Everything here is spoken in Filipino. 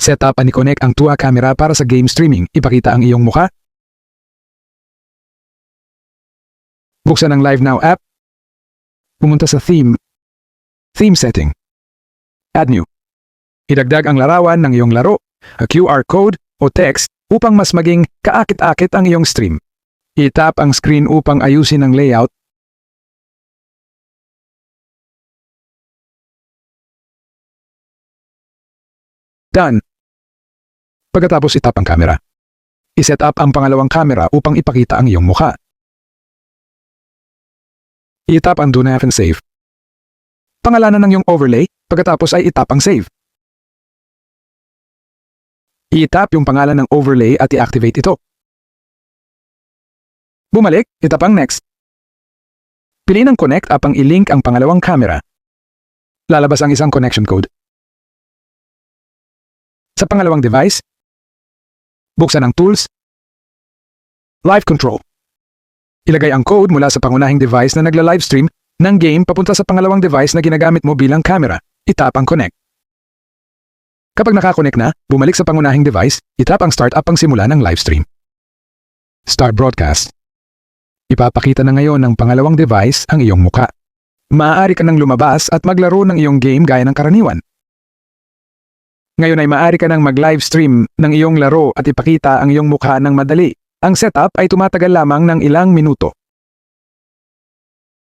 I-set up and i-connect ang Tua camera para sa game streaming. Ipakita ang iyong mukha. Buksan ang Live Now app. Pumunta sa Theme Setting. Add New. Idagdag ang larawan ng iyong laro, a QR code o text upang mas maging kaakit-akit ang iyong stream. I-tap ang screen upang ayusin ang layout. Done. Pagkatapos itap ang camera. I-set up ang pangalawang camera upang ipakita ang iyong mukha. I-tap ang Do Not and Save. Pangalanan ng iyong overlay, pagkatapos ay itap ang save. I-tap yung pangalan ng overlay at i-activate ito. Bumalik, itap ang Next. Piliin ang Connect upang i-link ang pangalawang camera. Lalabas ang isang connection code. Sa pangalawang device, buksan ang Tools, Live Control. Ilagay ang code mula sa pangunahing device na nagla-livestream ng game papunta sa pangalawang device na ginagamit mo bilang camera. Itap ang Connect. Kapag nakakonect na, bumalik sa pangunahing device, itap ang Start Up ang simula ng livestream. Start Broadcast. Ipapakita na ngayon ng pangalawang device ang iyong muka. Maaari ka nang lumabas at maglaro ng iyong game gaya ng karaniwan. Ngayon ay maaari ka nang mag-livestream ng iyong laro at ipakita ang iyong mukha ng madali. Ang setup ay tumatagal lamang ng ilang minuto.